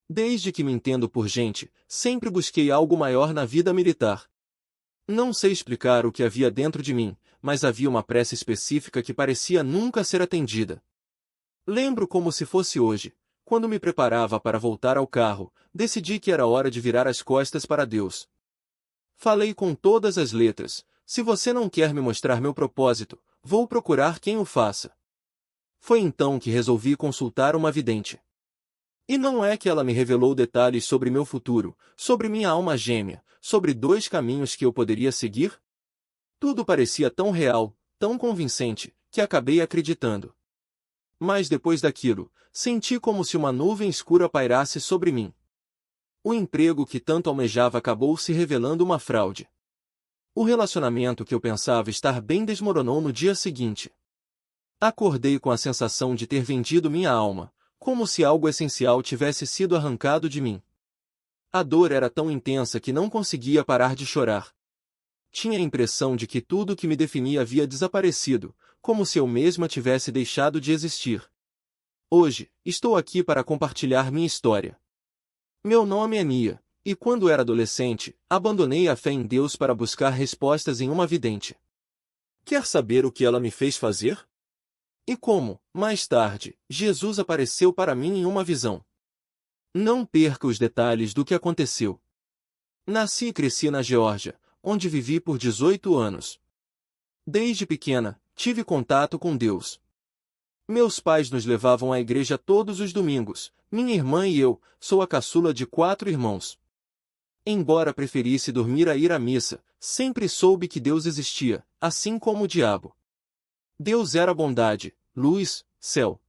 Desde que me entendo por gente, sempre busquei algo maior na vida militar. Não sei explicar o que havia dentro de mim, mas havia uma prece específica que parecia nunca ser atendida. Lembro como se fosse hoje. Quando me preparava para voltar ao carro, decidi que era hora de virar as costas para Deus. Falei com todas as letras: se você não quer me mostrar meu propósito, vou procurar quem o faça. Foi então que resolvi consultar uma vidente. E não é que ela me revelou detalhes sobre meu futuro, sobre minha alma gêmea, sobre 2 caminhos que eu poderia seguir? Tudo parecia tão real, tão convincente, que acabei acreditando. Mas depois daquilo, senti como se uma nuvem escura pairasse sobre mim. O emprego que tanto almejava acabou se revelando uma fraude. O relacionamento que eu pensava estar bem desmoronou no dia seguinte. Acordei com a sensação de ter vendido minha alma, como se algo essencial tivesse sido arrancado de mim. A dor era tão intensa que não conseguia parar de chorar. Tinha a impressão de que tudo que me definia havia desaparecido, como se eu mesma tivesse deixado de existir. Hoje, estou aqui para compartilhar minha história. Meu nome é Nia, e quando era adolescente, abandonei a fé em Deus para buscar respostas em uma vidente. Quer saber o que ela me fez fazer? E como, mais tarde, Jesus apareceu para mim em uma visão. Não perca os detalhes do que aconteceu. Nasci e cresci na Geórgia, onde vivi por 18 anos. Desde pequena, tive contato com Deus. Meus pais nos levavam à igreja todos os domingos. Minha irmã e eu, sou a caçula de 4 irmãos. Embora preferisse dormir a ir à missa, sempre soube que Deus existia, assim como o diabo. Deus era bondade, luz, céu.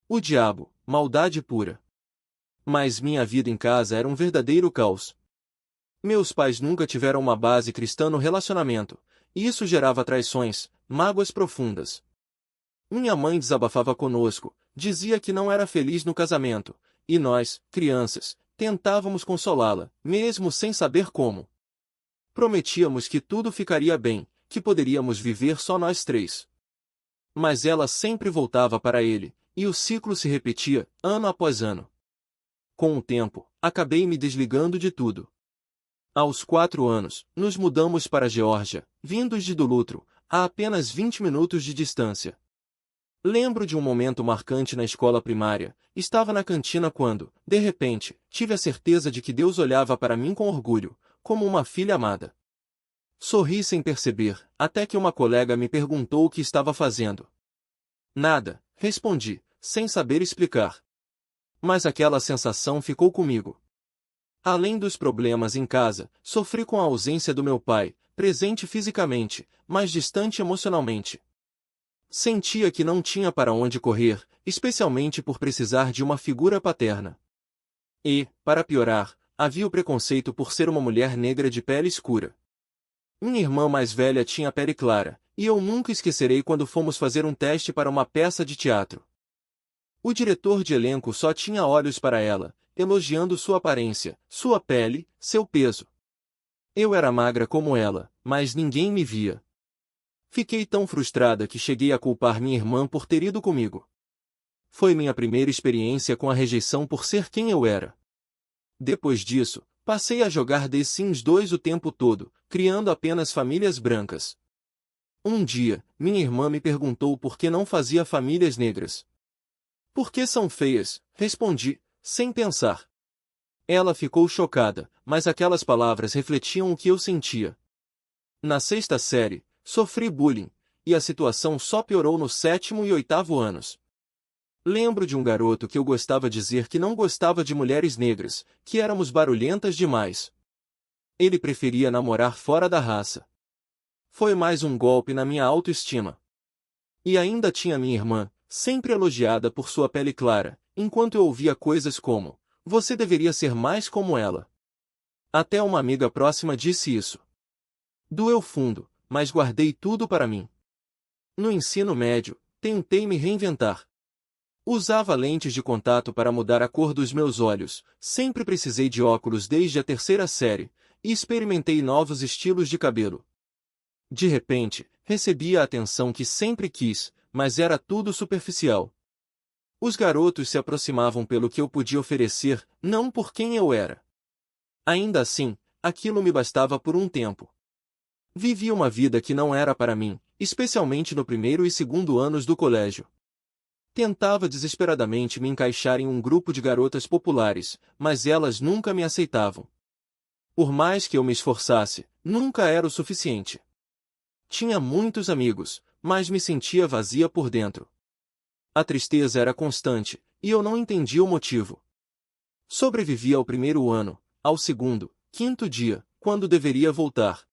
O diabo, maldade pura. Mas minha vida em casa era um verdadeiro caos. Meus pais nunca tiveram uma base cristã no relacionamento, e isso gerava traições, mágoas profundas. Minha mãe desabafava conosco, dizia que não era feliz no casamento, e nós, crianças, tentávamos consolá-la, mesmo sem saber como. Prometíamos que tudo ficaria bem, que poderíamos viver só nós 3. Mas ela sempre voltava para ele, e o ciclo se repetia, ano após ano. Com o tempo, acabei me desligando de tudo. Aos 4 anos, nos mudamos para a Geórgia, vindos de Dulutro, a apenas 20 minutos de distância. Lembro de um momento marcante na escola primária. Estava na cantina quando, de repente, tive a certeza de que Deus olhava para mim com orgulho, como uma filha amada. Sorri sem perceber, até que uma colega me perguntou o que estava fazendo. Nada, respondi, sem saber explicar. Mas aquela sensação ficou comigo. Além dos problemas em casa, sofri com a ausência do meu pai, presente fisicamente, mas distante emocionalmente. Sentia que não tinha para onde correr, especialmente por precisar de uma figura paterna. E, para piorar, havia o preconceito por ser uma mulher negra de pele escura. Minha irmã mais velha tinha pele clara, e eu nunca esquecerei quando fomos fazer um teste para uma peça de teatro. O diretor de elenco só tinha olhos para ela, elogiando sua aparência, sua pele, seu peso. Eu era magra como ela, mas ninguém me via. Fiquei tão frustrada que cheguei a culpar minha irmã por ter ido comigo. Foi minha primeira experiência com a rejeição por ser quem eu era. Depois disso, passei a jogar The Sims 2 o tempo todo, criando apenas famílias brancas. Um dia, minha irmã me perguntou por que não fazia famílias negras. Porque são feias, respondi, sem pensar. Ela ficou chocada, mas aquelas palavras refletiam o que eu sentia. Na 6ª série, sofri bullying, e a situação só piorou no 7º e 8º anos. Lembro de um garoto que eu gostava de dizer que não gostava de mulheres negras, que éramos barulhentas demais. Ele preferia namorar fora da raça. Foi mais um golpe na minha autoestima. E ainda tinha minha irmã, sempre elogiada por sua pele clara, enquanto eu ouvia coisas como: você deveria ser mais como ela. Até uma amiga próxima disse isso. Doeu fundo, mas guardei tudo para mim. No ensino médio, tentei me reinventar. Usava lentes de contato para mudar a cor dos meus olhos, sempre precisei de óculos desde a 3ª série, e experimentei novos estilos de cabelo. De repente, recebi a atenção que sempre quis, mas era tudo superficial. Os garotos se aproximavam pelo que eu podia oferecer, não por quem eu era. Ainda assim, aquilo me bastava por um tempo. Vivi uma vida que não era para mim, especialmente no primeiro e segundo anos do colégio. Tentava desesperadamente me encaixar em um grupo de garotas populares, mas elas nunca me aceitavam. Por mais que eu me esforçasse, nunca era o suficiente. Tinha muitos amigos, mas me sentia vazia por dentro. A tristeza era constante, e eu não entendia o motivo. Sobrevivi ao primeiro ano, ao segundo, quinto dia, quando deveria voltar.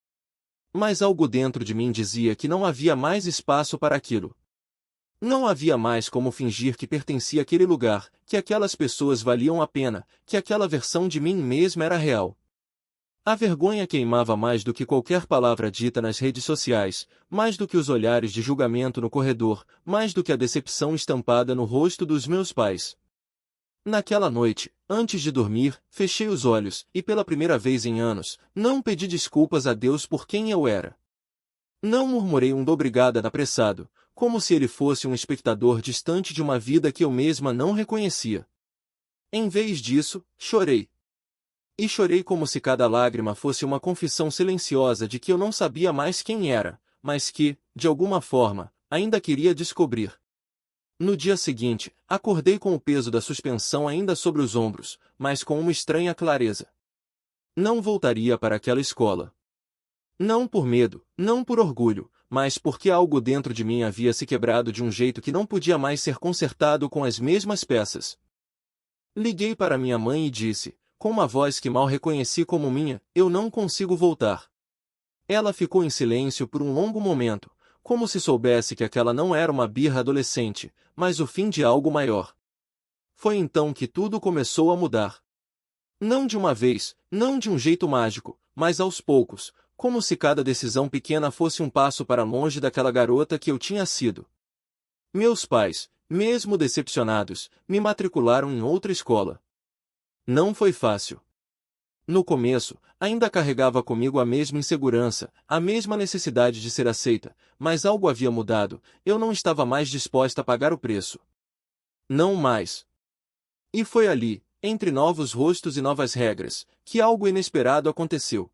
Mas algo dentro de mim dizia que não havia mais espaço para aquilo. Não havia mais como fingir que pertencia àquele lugar, que aquelas pessoas valiam a pena, que aquela versão de mim mesma era real. A vergonha queimava mais do que qualquer palavra dita nas redes sociais, mais do que os olhares de julgamento no corredor, mais do que a decepção estampada no rosto dos meus pais. Naquela noite, antes de dormir, fechei os olhos e pela primeira vez em anos, não pedi desculpas a Deus por quem eu era. Não murmurei um obrigada apressado, como se ele fosse um espectador distante de uma vida que eu mesma não reconhecia. Em vez disso, chorei. E chorei como se cada lágrima fosse uma confissão silenciosa de que eu não sabia mais quem era, mas que, de alguma forma, ainda queria descobrir. No dia seguinte, acordei com o peso da suspensão ainda sobre os ombros, mas com uma estranha clareza. Não voltaria para aquela escola. Não por medo, não por orgulho, mas porque algo dentro de mim havia se quebrado de um jeito que não podia mais ser consertado com as mesmas peças. Liguei para minha mãe e disse, com uma voz que mal reconheci como minha, eu não consigo voltar. Ela ficou em silêncio por um longo momento, como se soubesse que aquela não era uma birra adolescente, mas o fim de algo maior. Foi então que tudo começou a mudar. Não de uma vez, não de um jeito mágico, mas aos poucos, como se cada decisão pequena fosse um passo para longe daquela garota que eu tinha sido. Meus pais, mesmo decepcionados, me matricularam em outra escola. Não foi fácil. No começo, ainda carregava comigo a mesma insegurança, a mesma necessidade de ser aceita, mas algo havia mudado, eu não estava mais disposta a pagar o preço. Não mais. E foi ali, entre novos rostos e novas regras, que algo inesperado aconteceu.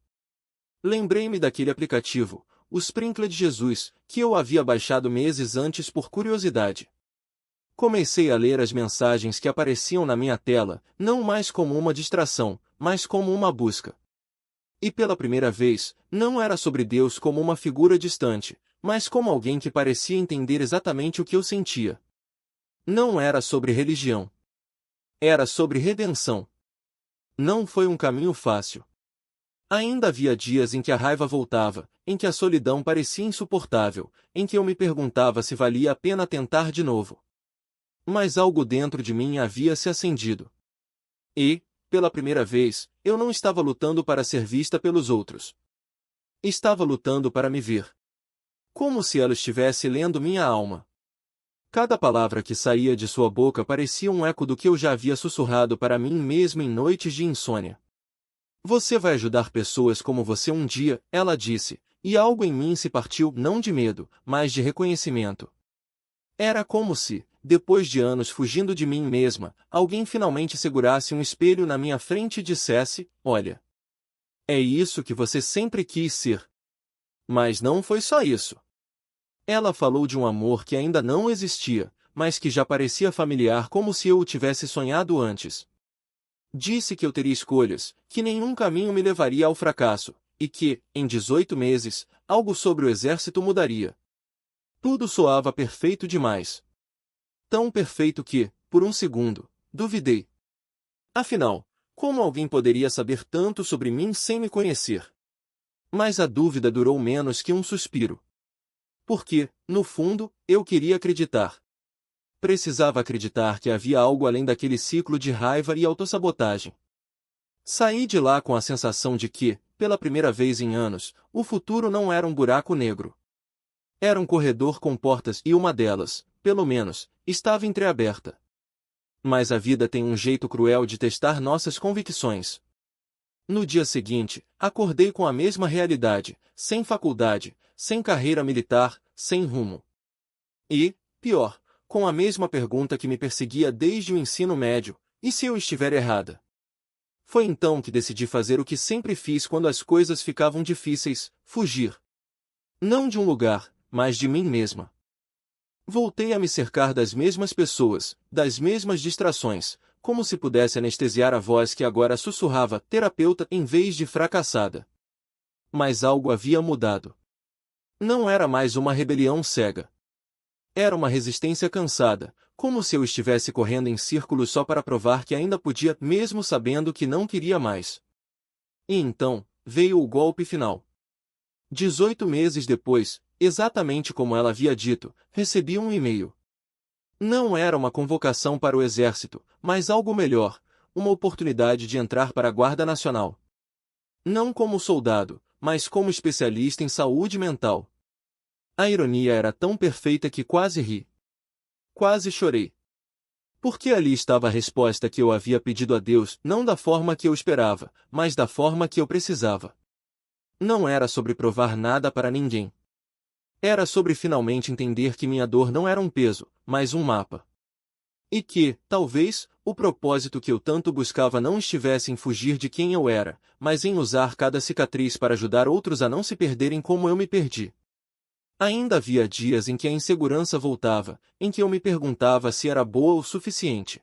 Lembrei-me daquele aplicativo, o Sprinkler de Jesus, que eu havia baixado meses antes por curiosidade. Comecei a ler as mensagens que apareciam na minha tela, não mais como uma distração, mas como uma busca. E pela primeira vez, não era sobre Deus como uma figura distante, mas como alguém que parecia entender exatamente o que eu sentia. Não era sobre religião. Era sobre redenção. Não foi um caminho fácil. Ainda havia dias em que a raiva voltava, em que a solidão parecia insuportável, em que eu me perguntava se valia a pena tentar de novo. Mas algo dentro de mim havia se acendido. E, pela primeira vez, eu não estava lutando para ser vista pelos outros. Estava lutando para me ver. Como se ela estivesse lendo minha alma. Cada palavra que saía de sua boca parecia um eco do que eu já havia sussurrado para mim mesmo em noites de insônia. Você vai ajudar pessoas como você um dia, ela disse, e algo em mim se partiu não de medo, mas de reconhecimento. Era como se, depois de anos fugindo de mim mesma, alguém finalmente segurasse um espelho na minha frente e dissesse, olha. É isso que você sempre quis ser. Mas não foi só isso. Ela falou de um amor que ainda não existia, mas que já parecia familiar como se eu o tivesse sonhado antes. Disse que eu teria escolhas, que nenhum caminho me levaria ao fracasso, e que, em 18 meses, algo sobre o exército mudaria. Tudo soava perfeito demais. Tão perfeito que, por um segundo, duvidei. Afinal, como alguém poderia saber tanto sobre mim sem me conhecer? Mas a dúvida durou menos que um suspiro. Porque, no fundo, eu queria acreditar. Precisava acreditar que havia algo além daquele ciclo de raiva e autossabotagem. Saí de lá com a sensação de que, pela primeira vez em anos, o futuro não era um buraco negro. Era um corredor com portas e uma delas, pelo menos, estava entreaberta. Mas a vida tem um jeito cruel de testar nossas convicções. No dia seguinte, acordei com a mesma realidade, sem faculdade, sem carreira militar, sem rumo. E, pior, com a mesma pergunta que me perseguia desde o ensino médio: e se eu estiver errada? Foi então que decidi fazer o que sempre fiz quando as coisas ficavam difíceis: fugir. Não de um lugar, mas de mim mesma. Voltei a me cercar das mesmas pessoas, das mesmas distrações, como se pudesse anestesiar a voz que agora sussurrava terapeuta em vez de fracassada. Mas algo havia mudado. Não era mais uma rebelião cega. Era uma resistência cansada, como se eu estivesse correndo em círculos só para provar que ainda podia, mesmo sabendo que não queria mais. E então, veio o golpe final. 18 meses depois, exatamente como ela havia dito, recebi um e-mail. Não era uma convocação para o exército, mas algo melhor, uma oportunidade de entrar para a Guarda Nacional. Não como soldado, mas como especialista em saúde mental. A ironia era tão perfeita que quase ri. Quase chorei. Porque ali estava a resposta que eu havia pedido a Deus, não da forma que eu esperava, mas da forma que eu precisava. Não era sobre provar nada para ninguém. Era sobre finalmente entender que minha dor não era um peso, mas um mapa. E que, talvez, o propósito que eu tanto buscava não estivesse em fugir de quem eu era, mas em usar cada cicatriz para ajudar outros a não se perderem como eu me perdi. Ainda havia dias em que a insegurança voltava, em que eu me perguntava se era boa o suficiente.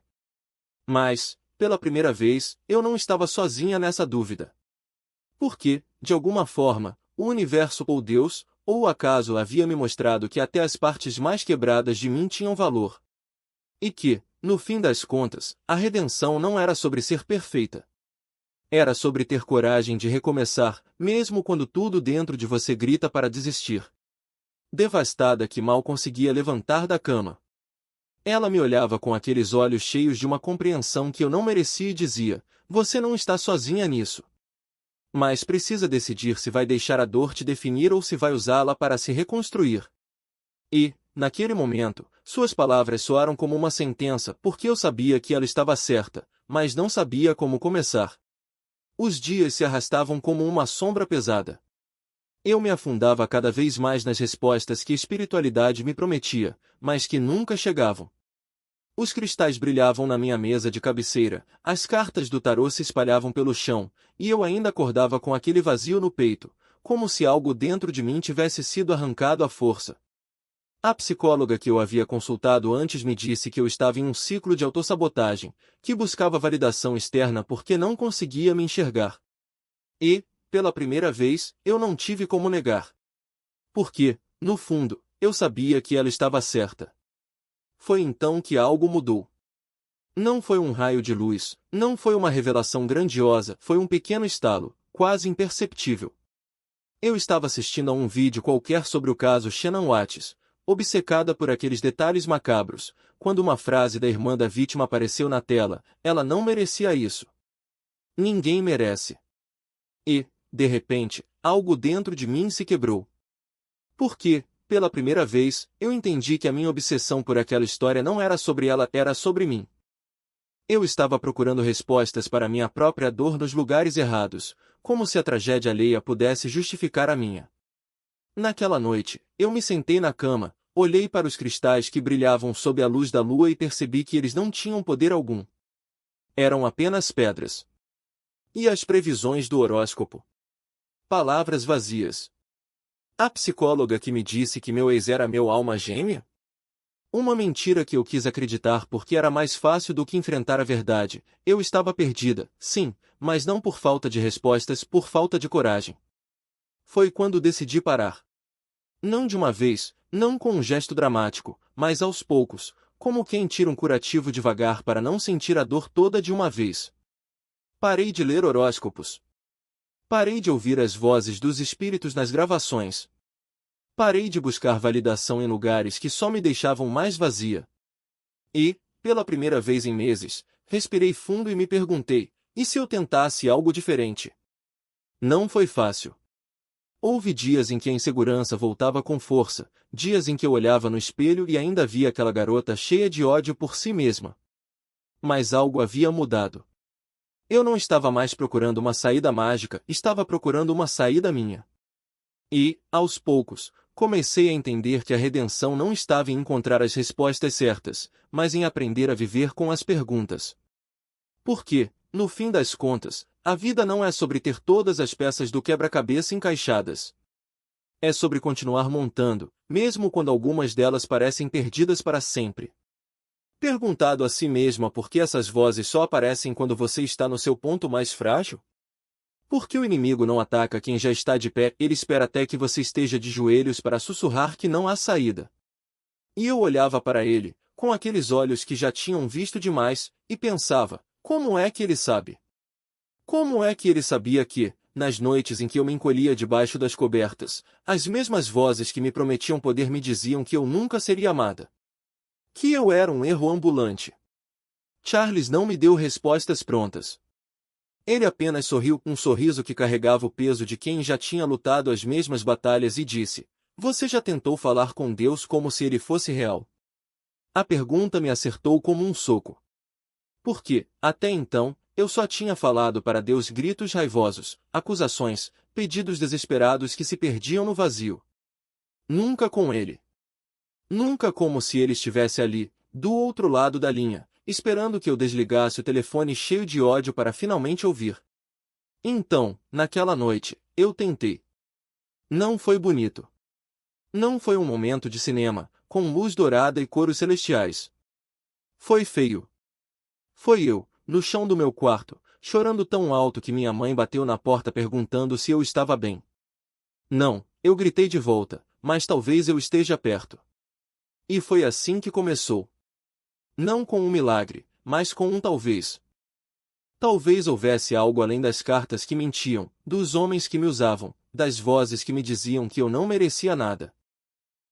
Mas, pela primeira vez, eu não estava sozinha nessa dúvida. Porque, de alguma forma, o universo ou Deus, ou o acaso havia me mostrado que até as partes mais quebradas de mim tinham valor. E que, no fim das contas, a redenção não era sobre ser perfeita. Era sobre ter coragem de recomeçar, mesmo quando tudo dentro de você grita para desistir. Devastada que mal conseguia levantar da cama. Ela me olhava com aqueles olhos cheios de uma compreensão que eu não merecia e dizia: você não está sozinha nisso. Mas precisa decidir se vai deixar a dor te definir ou se vai usá-la para se reconstruir. E, naquele momento, suas palavras soaram como uma sentença porque eu sabia que ela estava certa, mas não sabia como começar. Os dias se arrastavam como uma sombra pesada. Eu me afundava cada vez mais nas respostas que a espiritualidade me prometia, mas que nunca chegavam. Os cristais brilhavam na minha mesa de cabeceira, as cartas do tarô se espalhavam pelo chão, e eu ainda acordava com aquele vazio no peito, como se algo dentro de mim tivesse sido arrancado à força. A psicóloga que eu havia consultado antes me disse que eu estava em um ciclo de autossabotagem, que buscava validação externa porque não conseguia me enxergar. E, pela primeira vez, eu não tive como negar. Porque, no fundo, eu sabia que ela estava certa. Foi então que algo mudou. Não foi um raio de luz, não foi uma revelação grandiosa, foi um pequeno estalo, quase imperceptível. Eu estava assistindo a um vídeo qualquer sobre o caso Shannon Watts, obcecada por aqueles detalhes macabros, quando uma frase da irmã da vítima apareceu na tela: ela não merecia isso. Ninguém merece. E, de repente, algo dentro de mim se quebrou. Porque, pela primeira vez, eu entendi que a minha obsessão por aquela história não era sobre ela, era sobre mim. Eu estava procurando respostas para minha própria dor nos lugares errados, como se a tragédia alheia pudesse justificar a minha. Naquela noite, eu me sentei na cama, olhei para os cristais que brilhavam sob a luz da lua e percebi que eles não tinham poder algum. Eram apenas pedras. E as previsões do horóscopo? Palavras vazias. A psicóloga que me disse que meu ex era meu alma gêmea? Uma mentira que eu quis acreditar porque era mais fácil do que enfrentar a verdade. Eu estava perdida, sim, mas não por falta de respostas, por falta de coragem. Foi quando decidi parar. Não de uma vez, não com um gesto dramático, mas aos poucos, como quem tira um curativo devagar para não sentir a dor toda de uma vez. Parei de ler horóscopos. Parei de ouvir as vozes dos espíritos nas gravações. Parei de buscar validação em lugares que só me deixavam mais vazia. E, pela primeira vez em meses, respirei fundo e me perguntei: e se eu tentasse algo diferente? Não foi fácil. Houve dias em que a insegurança voltava com força, dias em que eu olhava no espelho e ainda via aquela garota cheia de ódio por si mesma. Mas algo havia mudado. Eu não estava mais procurando uma saída mágica, estava procurando uma saída minha. E, aos poucos, Comecei a entender que a redenção não estava em encontrar as respostas certas, mas em aprender a viver com as perguntas. Porque, no fim das contas, a vida não é sobre ter todas as peças do quebra-cabeça encaixadas. É sobre continuar montando, mesmo quando algumas delas parecem perdidas para sempre. Perguntado a si mesma por que essas vozes só aparecem quando você está no seu ponto mais frágil? Por que o inimigo não ataca quem já está de pé? Ele espera até que você esteja de joelhos para sussurrar que não há saída. E eu olhava para ele, com aqueles olhos que já tinham visto demais, e pensava, como é que ele sabe? Como é que ele sabia que, nas noites em que eu me encolhia debaixo das cobertas, as mesmas vozes que me prometiam poder me diziam que eu nunca seria amada? Que eu era um erro ambulante. Charles não me deu respostas prontas. Ele apenas sorriu, um sorriso que carregava o peso de quem já tinha lutado as mesmas batalhas e disse: Você já tentou falar com Deus como se ele fosse real? A pergunta me acertou como um soco. Porque, até então, eu só tinha falado para Deus gritos raivosos, acusações, pedidos desesperados que se perdiam no vazio. Nunca com ele. Nunca como se ele estivesse ali, do outro lado da linha, esperando que eu desligasse o telefone cheio de ódio para finalmente ouvir. Então, naquela noite, eu tentei. Não foi bonito. Não foi um momento de cinema, com luz dourada e coros celestiais. Foi feio. Foi eu, no chão do meu quarto, chorando tão alto que minha mãe bateu na porta perguntando se eu estava bem. Não, eu gritei de volta, mas talvez eu esteja perto. E foi assim que começou. Não com um milagre, mas com um talvez. Talvez houvesse algo além das cartas que mentiam, dos homens que me usavam, das vozes que me diziam que eu não merecia nada.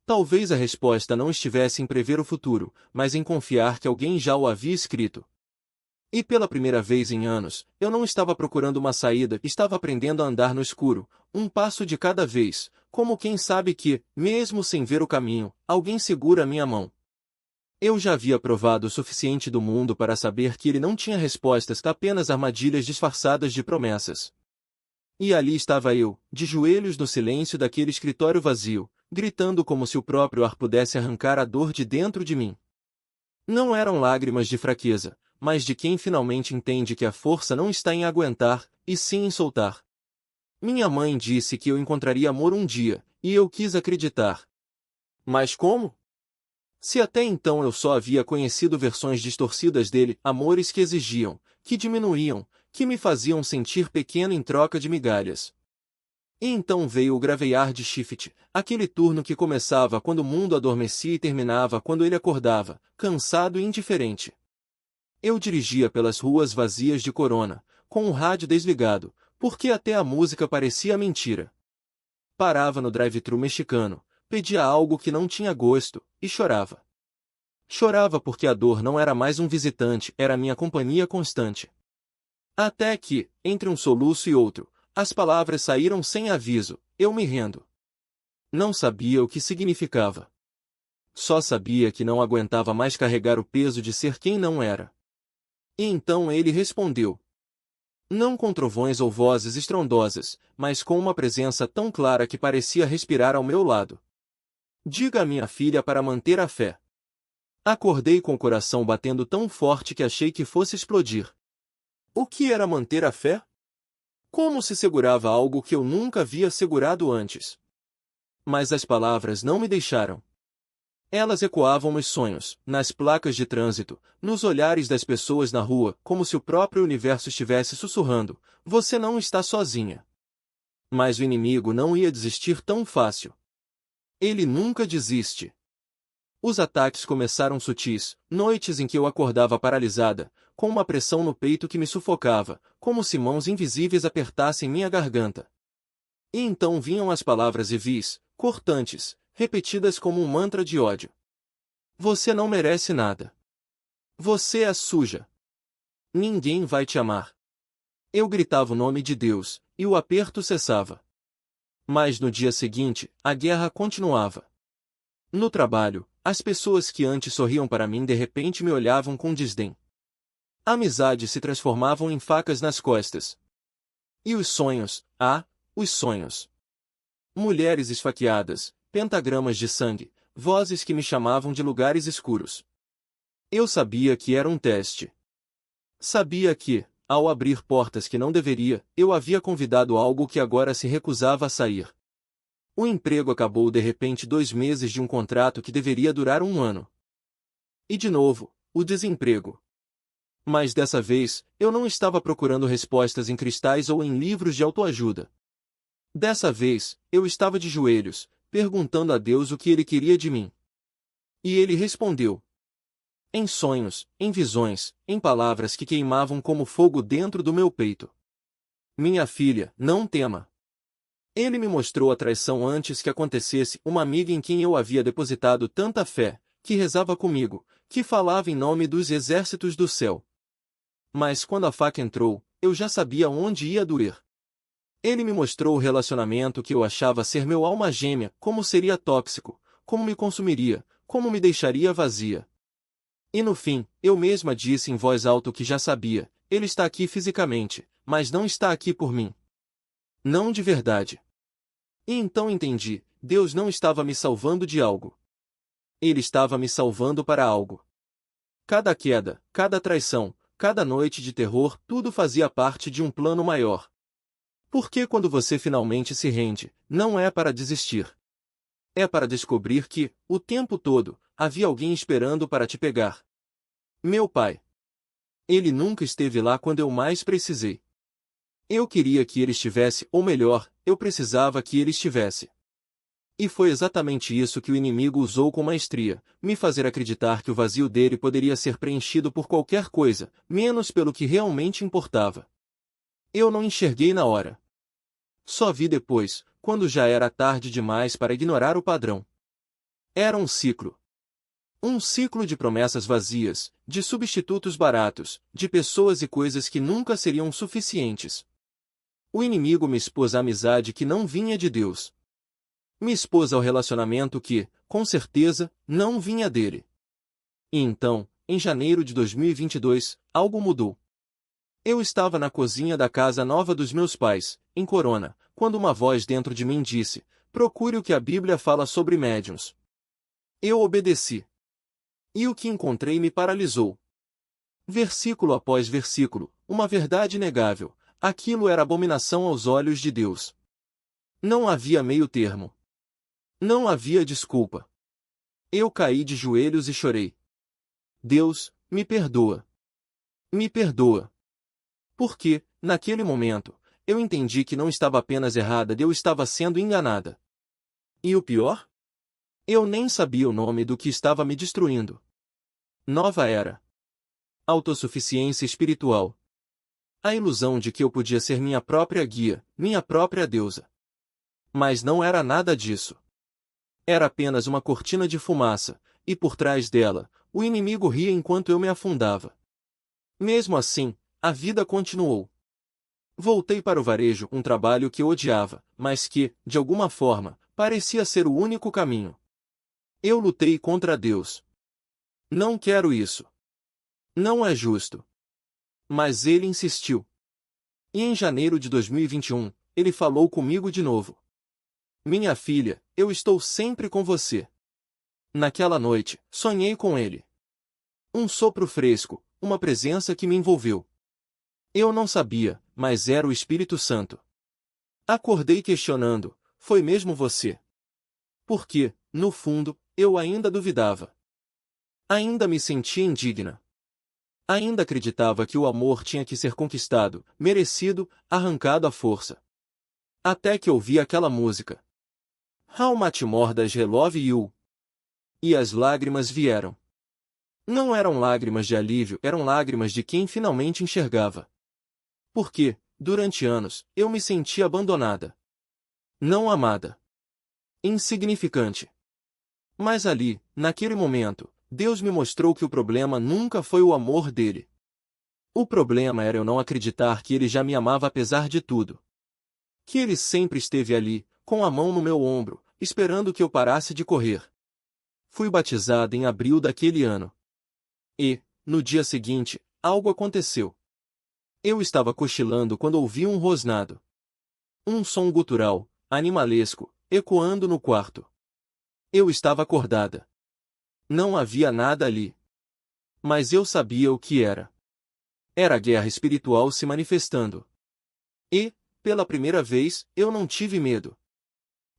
Talvez a resposta não estivesse em prever o futuro, mas em confiar que alguém já o havia escrito. E pela primeira vez em anos, eu não estava procurando uma saída, estava aprendendo a andar no escuro, um passo de cada vez, como quem sabe que, mesmo sem ver o caminho, alguém segura a minha mão. Eu já havia provado o suficiente do mundo para saber que ele não tinha respostas, apenas armadilhas disfarçadas de promessas. E ali estava eu, de joelhos no silêncio daquele escritório vazio, gritando como se o próprio ar pudesse arrancar a dor de dentro de mim. Não eram lágrimas de fraqueza, mas de quem finalmente entende que a força não está em aguentar, e sim em soltar. Minha mãe disse que eu encontraria amor um dia, e eu quis acreditar. Mas como? Se até então eu só havia conhecido versões distorcidas dele, amores que exigiam, que diminuíam, que me faziam sentir pequeno em troca de migalhas. E então veio o gravear de Shift, aquele turno que começava quando o mundo adormecia e terminava quando ele acordava, cansado e indiferente. Eu dirigia pelas ruas vazias de Corona, com o rádio desligado, porque até a música parecia mentira. Parava no drive-thru mexicano, pedia algo que não tinha gosto, e chorava. Chorava porque a dor não era mais um visitante, era minha companhia constante. Até que, entre um soluço e outro, as palavras saíram sem aviso: eu me rendo. Não sabia o que significava. Só sabia que não aguentava mais carregar o peso de ser quem não era. E então ele respondeu. Não com trovões ou vozes estrondosas, mas com uma presença tão clara que parecia respirar ao meu lado. Diga à minha filha para manter a fé. Acordei com o coração batendo tão forte que achei que fosse explodir. O que era manter a fé? Como se segurava algo que eu nunca havia segurado antes? Mas as palavras não me deixaram. Elas ecoavam nos sonhos, nas placas de trânsito, nos olhares das pessoas na rua, como se o próprio universo estivesse sussurrando: você não está sozinha. Mas o inimigo não ia desistir tão fácil. Ele nunca desiste. Os ataques começaram sutis, noites em que eu acordava paralisada, com uma pressão no peito que me sufocava, como se mãos invisíveis apertassem minha garganta. E então vinham as palavras vis, cortantes, repetidas como um mantra de ódio. Você não merece nada. Você é suja. Ninguém vai te amar. Eu gritava o nome de Deus, e o aperto cessava. Mas no dia seguinte, a guerra continuava. No trabalho, as pessoas que antes sorriam para mim de repente me olhavam com desdém. Amizades se transformavam em facas nas costas. E os sonhos, os sonhos. Mulheres esfaqueadas, pentagramas de sangue, vozes que me chamavam de lugares escuros. Eu sabia que era um teste. Sabia que, ao abrir portas que não deveria, eu havia convidado algo que agora se recusava a sair. O emprego acabou de repente 2 meses de um contrato que deveria durar 1 ano. E de novo, o desemprego. Mas dessa vez, eu não estava procurando respostas em cristais ou em livros de autoajuda. Dessa vez, eu estava de joelhos, perguntando a Deus o que Ele queria de mim. E Ele respondeu. Em sonhos, em visões, em palavras que queimavam como fogo dentro do meu peito. Minha filha, não tema. Ele me mostrou a traição antes que acontecesse, uma amiga em quem eu havia depositado tanta fé, que rezava comigo, que falava em nome dos exércitos do céu. Mas quando a faca entrou, eu já sabia onde ia doer. Ele me mostrou o relacionamento que eu achava ser meu alma gêmea, como seria tóxico, como me consumiria, como me deixaria vazia. E no fim, eu mesma disse em voz alta o que já sabia, ele está aqui fisicamente, mas não está aqui por mim. Não de verdade. E então entendi, Deus não estava me salvando de algo. Ele estava me salvando para algo. Cada queda, cada traição, cada noite de terror, tudo fazia parte de um plano maior. Porque quando você finalmente se rende, não é para desistir. É para descobrir que, o tempo todo, havia alguém esperando para te pegar. Meu pai. Ele nunca esteve lá quando eu mais precisei. Eu queria que ele estivesse, ou melhor, eu precisava que ele estivesse. E foi exatamente isso que o inimigo usou com maestria, me fazer acreditar que o vazio dele poderia ser preenchido por qualquer coisa, menos pelo que realmente importava. Eu não enxerguei na hora. Só vi depois, quando já era tarde demais para ignorar o padrão. Era um ciclo. Um ciclo de promessas vazias, de substitutos baratos, de pessoas e coisas que nunca seriam suficientes. O inimigo me expôs à amizade que não vinha de Deus. Me expôs ao relacionamento que, com certeza, não vinha dele. E então, em janeiro de 2022, algo mudou. Eu estava na cozinha da casa nova dos meus pais, em Corona, quando uma voz dentro de mim disse, procure o que a Bíblia fala sobre médiuns. Eu obedeci. E o que encontrei me paralisou. Versículo após versículo, uma verdade inegável, aquilo era abominação aos olhos de Deus. Não havia meio termo. Não havia desculpa. Eu caí de joelhos e chorei. Deus, me perdoa. Me perdoa. Porque, naquele momento, eu entendi que não estava apenas errada, eu estava sendo enganada. E o pior? Eu nem sabia o nome do que estava me destruindo. Nova era. Autossuficiência espiritual. A ilusão de que eu podia ser minha própria guia, minha própria deusa. Mas não era nada disso. Era apenas uma cortina de fumaça, e por trás dela, o inimigo ria enquanto eu me afundava. Mesmo assim, a vida continuou. Voltei para o varejo, um trabalho que eu odiava, mas que, de alguma forma, parecia ser o único caminho. Eu lutei contra Deus. Não quero isso. Não é justo. Mas ele insistiu. E em janeiro de 2021, ele falou comigo de novo. Minha filha, eu estou sempre com você. Naquela noite, sonhei com ele. Um sopro fresco, uma presença que me envolveu. Eu não sabia, mas era o Espírito Santo. Acordei questionando, foi mesmo você? Porque, no fundo, eu ainda duvidava. Ainda me sentia indigna. Ainda acreditava que o amor tinha que ser conquistado, merecido, arrancado à força. Até que ouvi aquela música. How much more does he love you? E as lágrimas vieram. Não eram lágrimas de alívio, eram lágrimas de quem finalmente enxergava. Porque, durante anos, eu me sentia abandonada. Não amada. Insignificante. Mas ali, naquele momento, Deus me mostrou que o problema nunca foi o amor dele. O problema era eu não acreditar que ele já me amava apesar de tudo. Que ele sempre esteve ali, com a mão no meu ombro, esperando que eu parasse de correr. Fui batizada em abril daquele ano. E, no dia seguinte, algo aconteceu. Eu estava cochilando quando ouvi um rosnado. Um som gutural, animalesco, ecoando no quarto. Eu estava acordada. Não havia nada ali. Mas eu sabia o que era. Era a guerra espiritual se manifestando. E, pela primeira vez, eu não tive medo.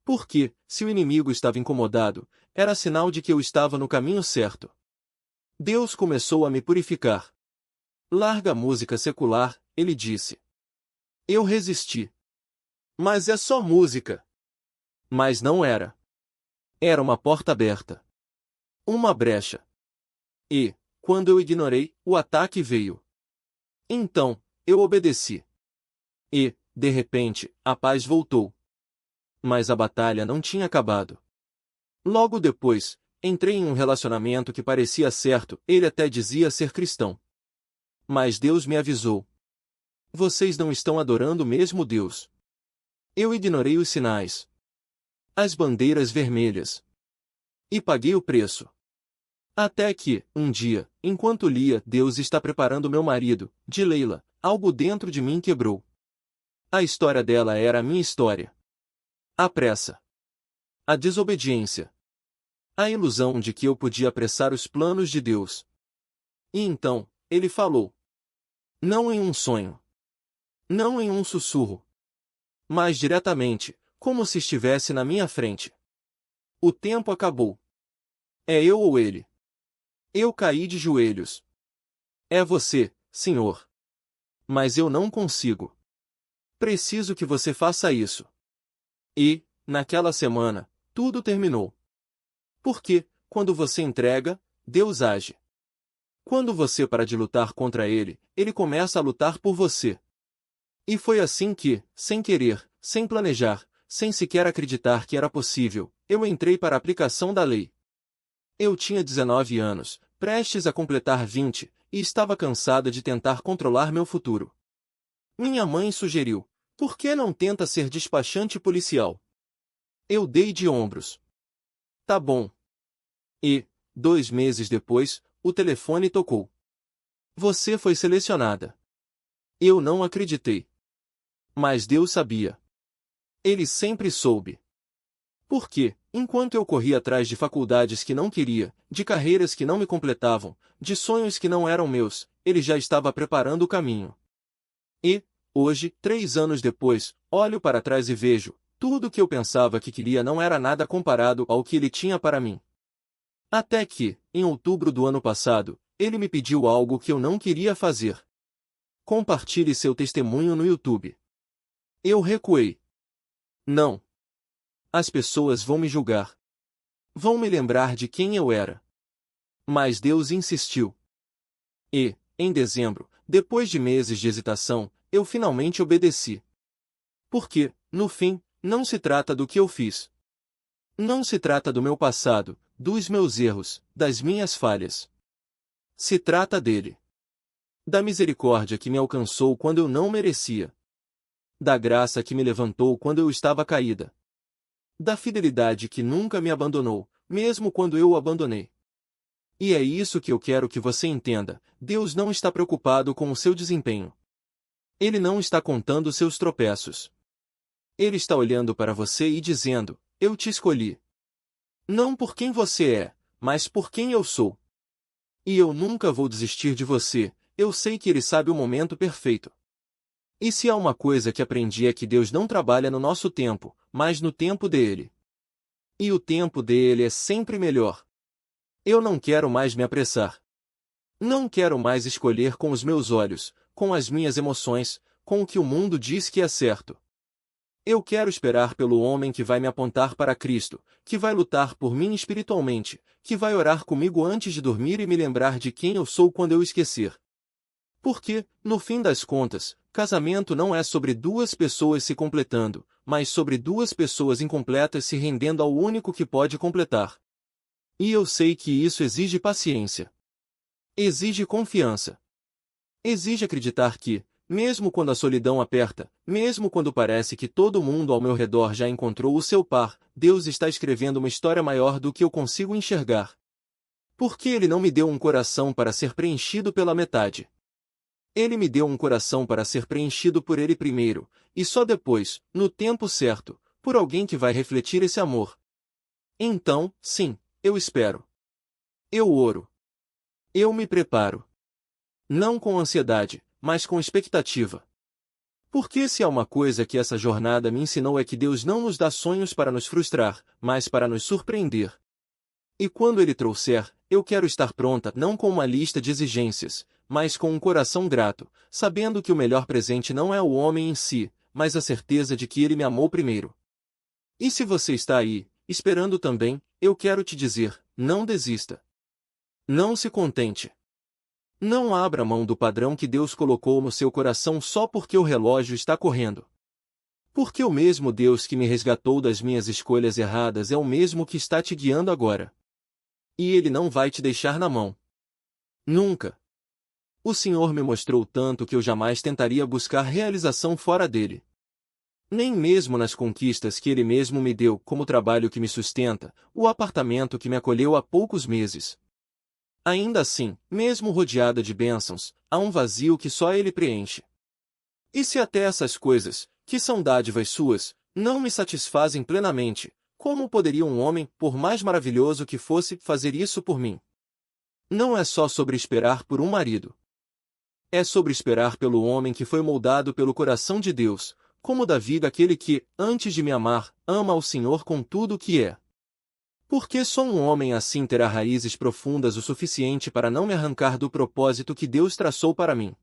Porque, se o inimigo estava incomodado, era sinal de que eu estava no caminho certo. Deus começou a me purificar. Larga a música secular, ele disse. Eu resisti. Mas é só música. Mas não era. Era uma porta aberta. Uma brecha. E, quando eu ignorei, o ataque veio. Então, eu obedeci. E, de repente, a paz voltou. Mas a batalha não tinha acabado. Logo depois, entrei em um relacionamento que parecia certo, ele até dizia ser cristão. Mas Deus me avisou. Vocês não estão adorando mesmo Deus. Eu ignorei os sinais. As bandeiras vermelhas. E paguei o preço. Até que, um dia, enquanto lia Deus está preparando meu marido, de Leila, algo dentro de mim quebrou. A história dela era a minha história. A pressa. A desobediência. A ilusão de que eu podia apressar os planos de Deus. E então, ele falou. Não em um sonho. Não em um sussurro. Mas diretamente, como se estivesse na minha frente. O tempo acabou. É eu ou ele? Eu caí de joelhos. É você, Senhor. Mas eu não consigo. Preciso que você faça isso. E, naquela semana, tudo terminou. Porque, quando você entrega, Deus age. Quando você para de lutar contra ele, ele começa a lutar por você. E foi assim que, sem querer, sem planejar, sem sequer acreditar que era possível, eu entrei para a aplicação da lei. Eu tinha 19 anos, prestes a completar 20, e estava cansada de tentar controlar meu futuro. Minha mãe sugeriu, por que não tenta ser despachante policial? Eu dei de ombros. Tá bom. E, 2 meses depois, o telefone tocou. Você foi selecionada. Eu não acreditei. Mas Deus sabia. Ele sempre soube. Porque, enquanto eu corria atrás de faculdades que não queria, de carreiras que não me completavam, de sonhos que não eram meus, ele já estava preparando o caminho. E, hoje, 3 anos depois, olho para trás e vejo, tudo o que eu pensava que queria não era nada comparado ao que ele tinha para mim. Até que, em outubro do ano passado, ele me pediu algo que eu não queria fazer. Compartilhe seu testemunho no YouTube. Eu recuei. Não. As pessoas vão me julgar. Vão me lembrar de quem eu era. Mas Deus insistiu. E, em dezembro, depois de meses de hesitação, eu finalmente obedeci. Porque, no fim, não se trata do que eu fiz. Não se trata do meu passado, dos meus erros, das minhas falhas. Se trata dele. Da misericórdia que me alcançou quando eu não merecia. Da graça que me levantou quando eu estava caída. Da fidelidade que nunca me abandonou, mesmo quando eu o abandonei. E é isso que eu quero que você entenda, Deus não está preocupado com o seu desempenho. Ele não está contando seus tropeços. Ele está olhando para você e dizendo, eu te escolhi. Não por quem você é, mas por quem eu sou. E eu nunca vou desistir de você, eu sei que Ele sabe o momento perfeito. E se há uma coisa que aprendi é que Deus não trabalha no nosso tempo, mas no tempo dele. E o tempo dele é sempre melhor. Eu não quero mais me apressar. Não quero mais escolher com os meus olhos, com as minhas emoções, com o que o mundo diz que é certo. Eu quero esperar pelo homem que vai me apontar para Cristo, que vai lutar por mim espiritualmente, que vai orar comigo antes de dormir e me lembrar de quem eu sou quando eu esquecer. Porque, no fim das contas, casamento não é sobre 2 pessoas se completando, mas sobre 2 pessoas incompletas se rendendo ao único que pode completar. E eu sei que isso exige paciência. Exige confiança. Exige acreditar que, mesmo quando a solidão aperta, mesmo quando parece que todo mundo ao meu redor já encontrou o seu par, Deus está escrevendo uma história maior do que eu consigo enxergar. Porque Ele não me deu um coração para ser preenchido pela metade. Ele me deu um coração para ser preenchido por Ele primeiro, e só depois, no tempo certo, por alguém que vai refletir esse amor. Então, sim, eu espero. Eu oro. Eu me preparo. Não com ansiedade, mas com expectativa. Porque se há uma coisa que essa jornada me ensinou é que Deus não nos dá sonhos para nos frustrar, mas para nos surpreender. E quando Ele trouxer, eu quero estar pronta não com uma lista de exigências, mas com um coração grato, sabendo que o melhor presente não é o homem em si, mas a certeza de que Ele me amou primeiro. E se você está aí, esperando também, eu quero te dizer, não desista. Não se contente. Não abra mão do padrão que Deus colocou no seu coração só porque o relógio está correndo. Porque o mesmo Deus que me resgatou das minhas escolhas erradas é o mesmo que está te guiando agora. E Ele não vai te deixar na mão. Nunca. O Senhor me mostrou tanto que eu jamais tentaria buscar realização fora dele. Nem mesmo nas conquistas que Ele mesmo me deu, como o trabalho que me sustenta, o apartamento que me acolheu há poucos meses. Ainda assim, mesmo rodeada de bênçãos, há um vazio que só Ele preenche. E se até essas coisas, que são dádivas suas, não me satisfazem plenamente, como poderia um homem, por mais maravilhoso que fosse, fazer isso por mim? Não é só sobre esperar por um marido. É sobre esperar pelo homem que foi moldado pelo coração de Deus, como Davi, aquele que, antes de me amar, ama ao Senhor com tudo o que é. Porque só um homem assim terá raízes profundas o suficiente para não me arrancar do propósito que Deus traçou para mim.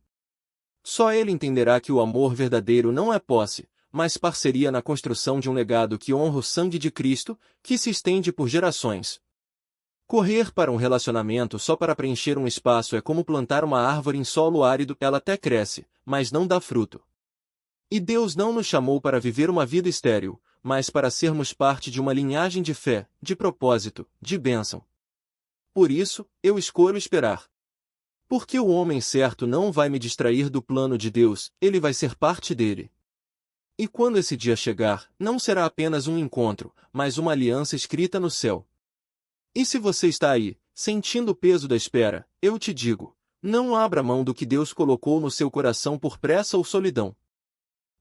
Só ele entenderá que o amor verdadeiro não é posse, mas parceria na construção de um legado que honra o sangue de Cristo, que se estende por gerações. Correr para um relacionamento só para preencher um espaço é como plantar uma árvore em solo árido, ela até cresce, mas não dá fruto. E Deus não nos chamou para viver uma vida estéril, mas para sermos parte de uma linhagem de fé, de propósito, de bênção. Por isso, eu escolho esperar. Porque o homem certo não vai me distrair do plano de Deus, ele vai ser parte dele. E quando esse dia chegar, não será apenas um encontro, mas uma aliança escrita no céu. E se você está aí, sentindo o peso da espera, eu te digo, não abra mão do que Deus colocou no seu coração por pressa ou solidão.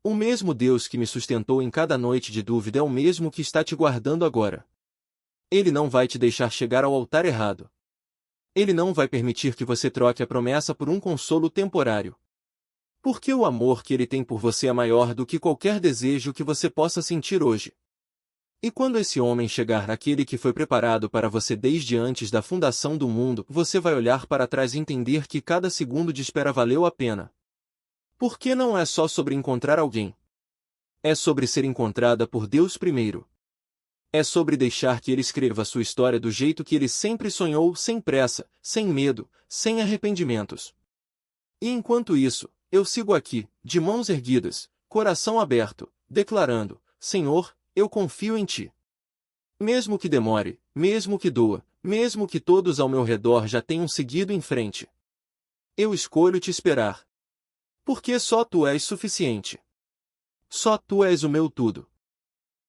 O mesmo Deus que me sustentou em cada noite de dúvida é o mesmo que está te guardando agora. Ele não vai te deixar chegar ao altar errado. Ele não vai permitir que você troque a promessa por um consolo temporário. Porque o amor que ele tem por você é maior do que qualquer desejo que você possa sentir hoje. E quando esse homem chegar, aquele que foi preparado para você desde antes da fundação do mundo, você vai olhar para trás e entender que cada segundo de espera valeu a pena. Porque não é só sobre encontrar alguém. É sobre ser encontrada por Deus primeiro. É sobre deixar que Ele escreva a sua história do jeito que Ele sempre sonhou, sem pressa, sem medo, sem arrependimentos. E enquanto isso, eu sigo aqui, de mãos erguidas, coração aberto, declarando, Senhor, eu confio em Ti. Mesmo que demore, mesmo que doa, mesmo que todos ao meu redor já tenham seguido em frente. Eu escolho te esperar. Porque só Tu és suficiente. Só Tu és o meu tudo.